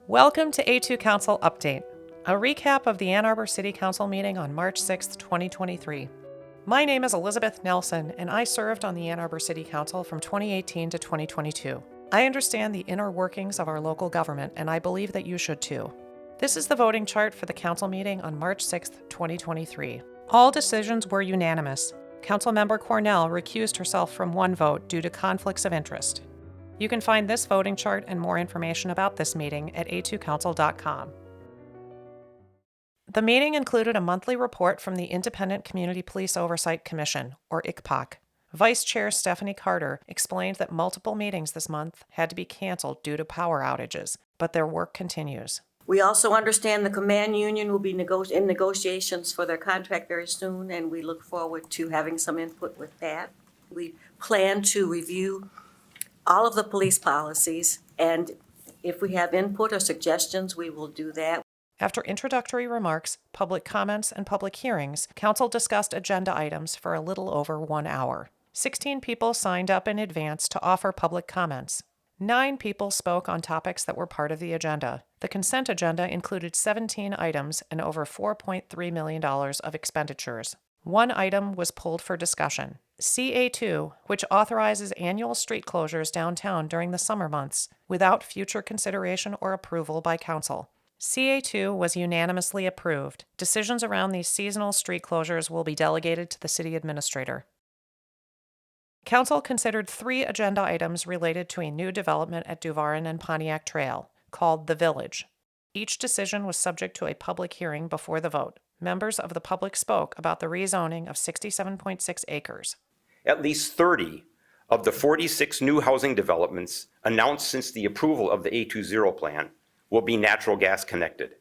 Welcome to A2Council Update, a recap of the Ann Arbor City Council meeting on March 6, 2023. My name is Elizabeth Nelson, and I served on the Ann Arbor City Council from 2018 to 2022. I understand the inner workings of our local government, and I believe that you should too. This is the voting chart for the council meeting on March 6, 2023. All decisions were unanimous. Councilmember Cornell recused herself from one vote due to conflicts of interest. You can find this voting chart and more information about this meeting at A2Council.com. The meeting included a monthly report from the Independent Community Police Oversight Commission, or ICPOC. Vice Chair Stephanie Carter explained that multiple meetings this month had to be canceled due to power outages, but their work continues. We also understand the command union will be in negotiations for their contract very soon, and we look forward to having some input with that. We plan to review all of the police policies, and if we have input or suggestions, we will do that. After introductory remarks, public comments, and public hearings, Council discussed agenda items for a little over 1 hour. 16 people signed up in advance to offer public comments. 9 people spoke on topics that were part of the agenda. The consent agenda included 17 items and over $4.3 million of expenditures. 1 item was pulled for discussion. CA2, which authorizes annual street closures downtown during the summer months without future consideration or approval by Council. CA2 was unanimously approved. Decisions around these seasonal street closures will be delegated to the city administrator. Council considered 3 agenda items related to a new development at Duvarin and Pontiac Trail, called The Village. Each decision was subject to a public hearing before the vote. Members of the public spoke about the rezoning of 67.6 acres. At least 30 of the 46 new housing developments announced since the approval of the A2 plan will be natural gas connected.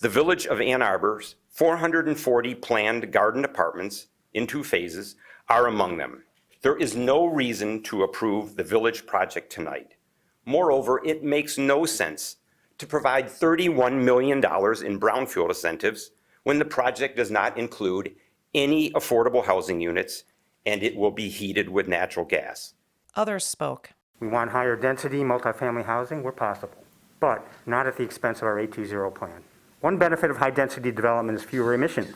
The Village of Ann Arbor's 440 planned garden apartments in 2 phases are among them. There is no reason to approve the Village project tonight. Moreover, it makes no sense to provide $31 million in brownfield incentives when the project does not include any affordable housing units and it will be heated with natural gas. Others spoke. We want higher density multifamily housing where possible, but not at the expense of our A2 plan. One benefit of high density development is fewer emissions,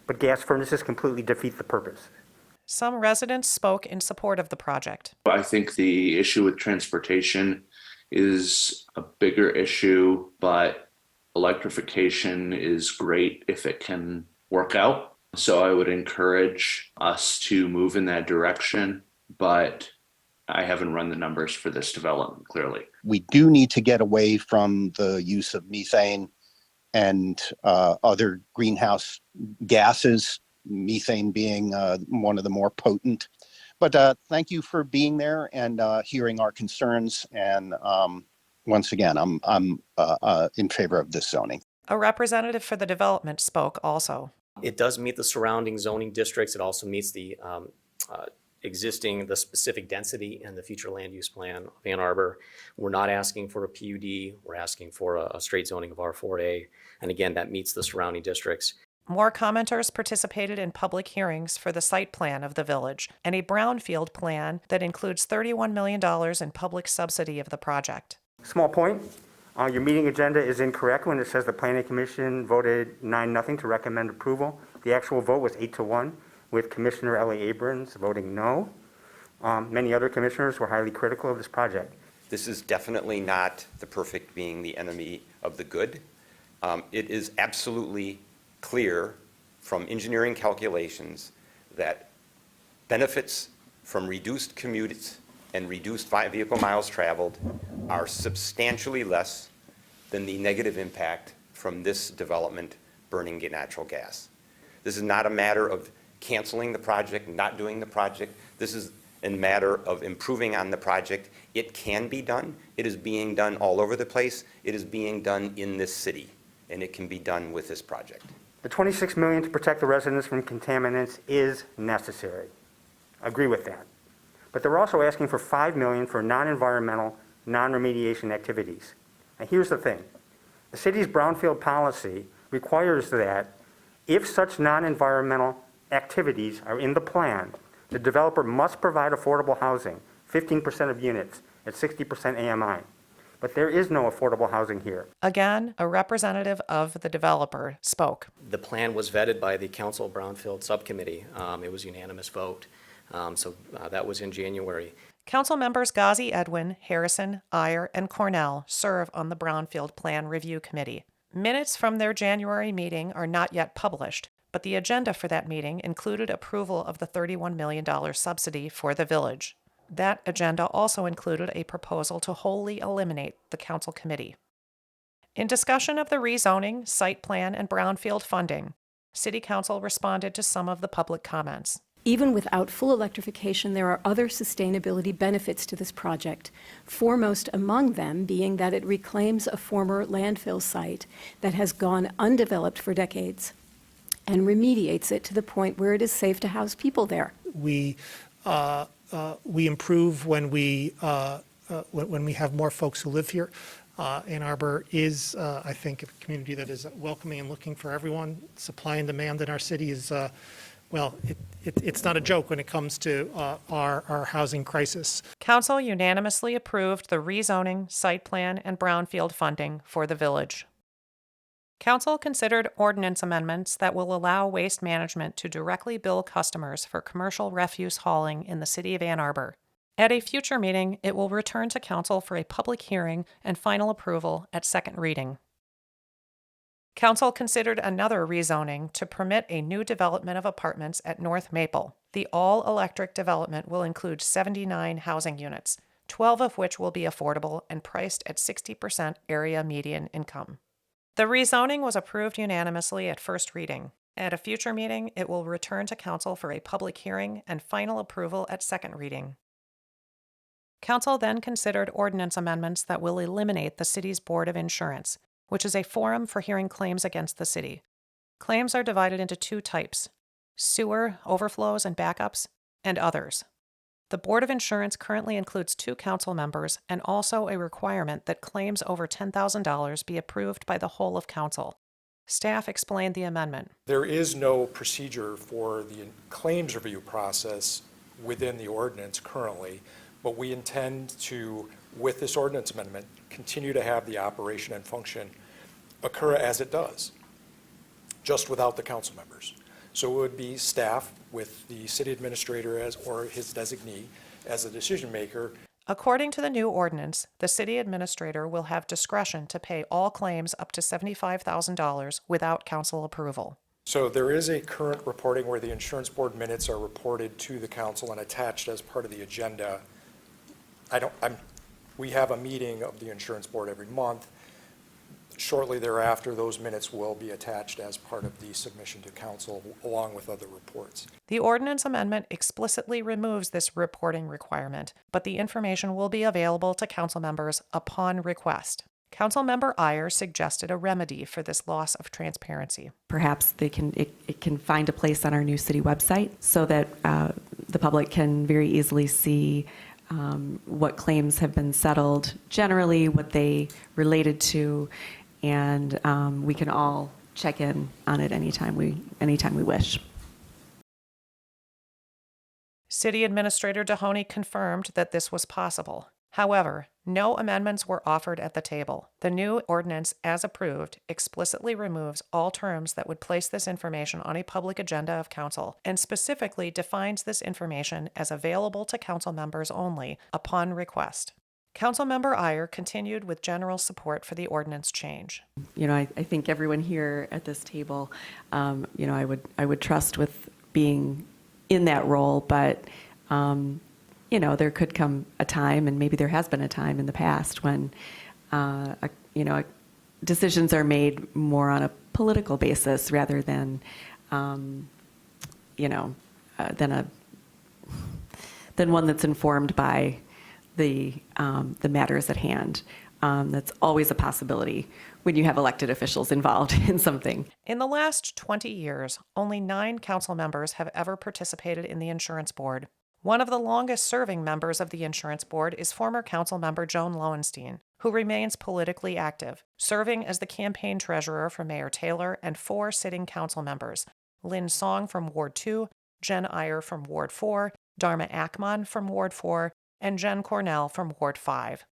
but gas furnaces completely defeat the purpose. Some residents spoke in support of the project. I think the issue with transportation is a bigger issue, but electrification is great if it can work out. So I would encourage us to move in that direction, but I haven't run the numbers for this development clearly. We do need to get away from the use of methane and other greenhouse gases, methane being one of the more potent. But thank you for being there and hearing our concerns. And once again, I'm in favor of this zoning. A representative for the development spoke also. It does meet the surrounding zoning districts. It also meets the the specific density and the future land use plan of Ann Arbor. We're not asking for a PUD. We're asking for a straight zoning of R4A. And again, that meets the surrounding districts. More commenters participated in public hearings for the site plan of the village and a brownfield plan that includes $31 million in public subsidy of the project. Small point, your meeting agenda is incorrect when it says the Planning Commission voted 9-0 to recommend approval. The actual vote was 8-1, with Commissioner Ellie Abrams voting no. Many other commissioners were highly critical of this project. This is definitely not the perfect being the enemy of the good. It is absolutely clear from engineering calculations that benefits from reduced commutes and reduced vehicle miles traveled are substantially less than the negative impact from this development burning natural gas. This is not a matter of canceling the project, not doing the project. This is a matter of improving on the project. It can be done. It is being done all over the place. It is being done in this city, and it can be done with this project. The $26 million to protect the residents from contaminants is necessary. I agree with that. But they're also asking for $5 million for non-environmental, non-remediation activities. And here's the thing. The city's brownfield policy requires that if such non-environmental activities are in the plan, the developer must provide affordable housing, 15% of units at 60% AMI. but there is no affordable housing here. Again, a representative of the developer spoke. The plan was vetted by the Council Brownfield Subcommittee. It was unanimous vote. So that was in January. Council members Ghazi Edwin, Harrison, Iyer, and Cornell serve on the Brownfield Plan Review Committee. Minutes from their January meeting are not yet published, but the agenda for that meeting included approval of the $31 million subsidy for the village. That agenda also included a proposal to wholly eliminate the council committee. In discussion of the rezoning, site plan, and brownfield funding, City Council responded to some of the public comments. Even without full electrification, there are other sustainability benefits to this project, foremost among them being that it reclaims a former landfill site that has gone undeveloped for decades and remediates it to the point where it is safe to house people there. We improve when we have more folks who live here. Ann Arbor is, I think, a community that is welcoming and looking for everyone. Supply and demand in our city is, it's not a joke when it comes to our housing crisis. Council unanimously approved the rezoning, site plan, and brownfield funding for the village. Council considered ordinance amendments that will allow Waste Management to directly bill customers for commercial refuse hauling in the city of Ann Arbor. At a future meeting, it will return to Council for a public hearing and final approval at second reading. Council considered another rezoning to permit a new development of apartments at North Maple. The all-electric development will include 79 housing units, 12 of which will be affordable and priced at 60% area median income. The rezoning was approved unanimously at first reading. At a future meeting, it will return to Council for a public hearing and final approval at second reading. Council then considered ordinance amendments that will eliminate the city's Board of Insurance, which is a forum for hearing claims against the city. Claims are divided into two types: sewer, overflows, and backups, and others. The Board of Insurance currently includes 2 council members and also a requirement that claims over $10,000 be approved by the whole of council. Staff explained the amendment. There is no procedure for the claims review process within the ordinance currently, but we intend to, with this ordinance amendment, continue to have the operation and function occur as it does, just without the council members. So it would be staff with the city administrator as, or his designee as a decision maker. According to the new ordinance, the city administrator will have discretion to pay all claims up to $75,000 without council approval. So there is a current reporting where the insurance board minutes are reported to the council and attached as part of the agenda. We have a meeting of the insurance board every month. Shortly thereafter, those minutes will be attached as part of the submission to council along with other reports. The ordinance amendment explicitly removes this reporting requirement, but the information will be available to council members upon request. Councilmember Iyer suggested a remedy for this loss of transparency. Perhaps it can find a place on our new city website so that the public can very easily see what claims have been settled, generally what they related to, and we can all check in on it anytime we wish. City Administrator Dehoney confirmed that this was possible. However, no amendments were offered at the table. The new ordinance, as approved, explicitly removes all terms that would place this information on a public agenda of council and specifically defines this information as available to council members only upon request. Councilmember Iyer continued with general support for the ordinance change. I think everyone here at this table, I would trust with being in that role, but there could come a time, and maybe there has been a time in the past when, decisions are made more on a political basis rather than, than one that's informed by the matters at hand. That's always a possibility when you have elected officials involved in something. In the last 20 years, only 9 council members have ever participated in the insurance board. One of the longest-serving members of the insurance board is former council member Joan Lowenstein, who remains politically active, serving as the campaign treasurer for Mayor Taylor and 4 sitting council members: Lynn Song from Ward 2, Jen Iyer from Ward 4, Dharma Ackman from Ward 4, and Jen Cornell from Ward 5.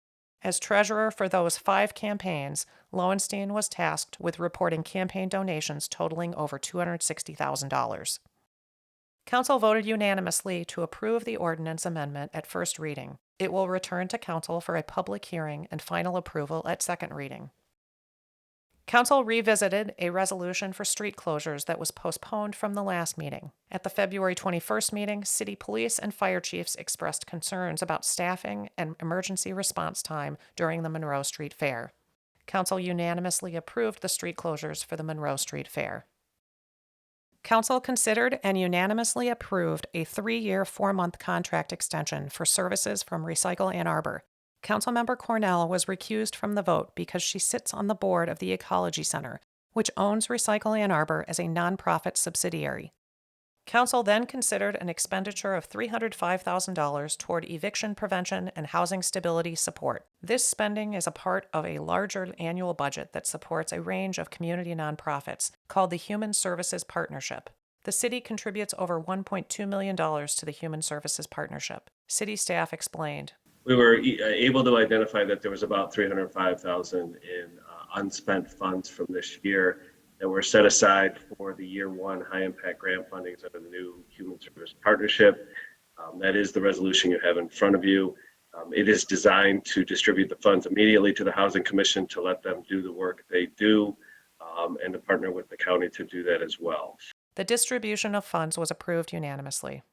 As treasurer for those 5 campaigns, Lowenstein was tasked with reporting campaign donations totaling over $260,000. Council voted unanimously to approve the ordinance amendment at first reading. It will return to Council for a public hearing and final approval at second reading. Council revisited a resolution for street closures that was postponed from the last meeting. At the February 21st meeting, city police and fire chiefs expressed concerns about staffing and emergency response time during the Monroe Street Fair. Council unanimously approved the street closures for the Monroe Street Fair. Council considered and unanimously approved a 3-year, 4-month contract extension for services from Recycle Ann Arbor. Councilmember Cornell was recused from the vote because she sits on the board of the Ecology Center, which owns Recycle Ann Arbor as a nonprofit subsidiary. Council then considered an expenditure of $305,000 toward eviction prevention and housing stability support. This spending is a part of a larger annual budget that supports a range of community nonprofits called the Human Services Partnership. The city contributes over $1.2 million to the Human Services Partnership. City staff explained. We were able to identify that there was about $305,000 in unspent funds from this year that were set aside for the year 1 high impact grant fundings under the new Human Service Partnership. That is the resolution you have in front of you. It is designed to distribute the funds immediately to the Housing Commission to let them do the work they do and to partner with the county to do that as well. The distribution of funds was approved unanimously.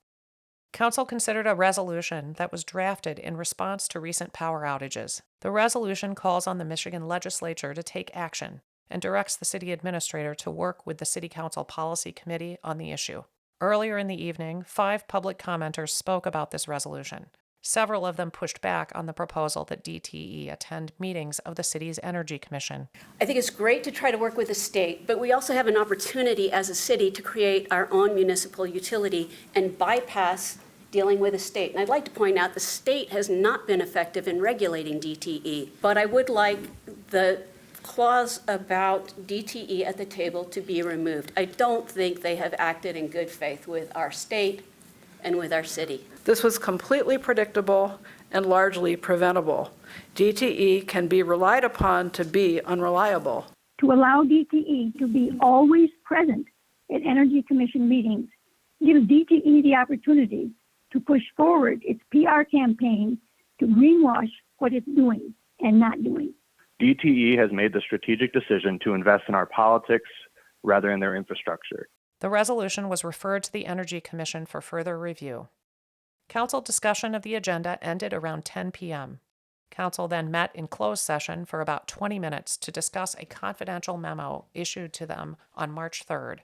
Council considered a resolution that was drafted in response to recent power outages. The resolution calls on the Michigan legislature to take action and directs the city administrator to work with the City Council Policy Committee on the issue. Earlier in the evening, 5 public commenters spoke about this resolution. Several of them pushed back on the proposal that DTE attend meetings of the city's Energy Commission. I think it's great to try to work with the state, but we also have an opportunity as a city to create our own municipal utility and bypass dealing with the state. And I'd like to point out the state has not been effective in regulating DTE, but I would like the clause about DTE at the table to be removed. I don't think they have acted in good faith with our state and with our city. This was completely predictable and largely preventable. DTE can be relied upon to be unreliable. To allow DTE to be always present at Energy Commission meetings gives DTE the opportunity to push forward its PR campaign to greenwash what it's doing and not doing. DTE has made the strategic decision to invest in our politics rather than their infrastructure. The resolution was referred to the Energy Commission for further review. Council discussion of the agenda ended around 10 p.m. Council then met in closed session for about 20 minutes to discuss a confidential memo issued to them on March 3rd.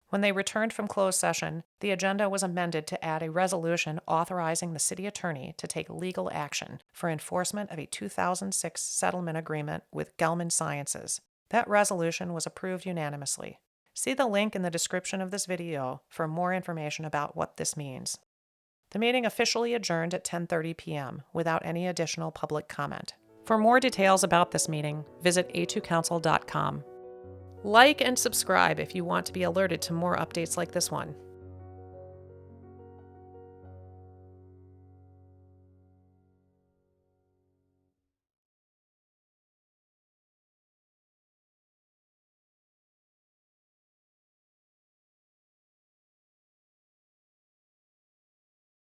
When they returned from closed session, the agenda was amended to add a resolution authorizing the city attorney to take legal action for enforcement of a 2006 settlement agreement with Gelman Sciences. That resolution was approved unanimously. See the link in the description of this video for more information about what this means. The meeting officially adjourned at 10:30 p.m. without any additional public comment. For more details about this meeting, visit A2Council.com. Like and subscribe if you want to be alerted to more updates like this one.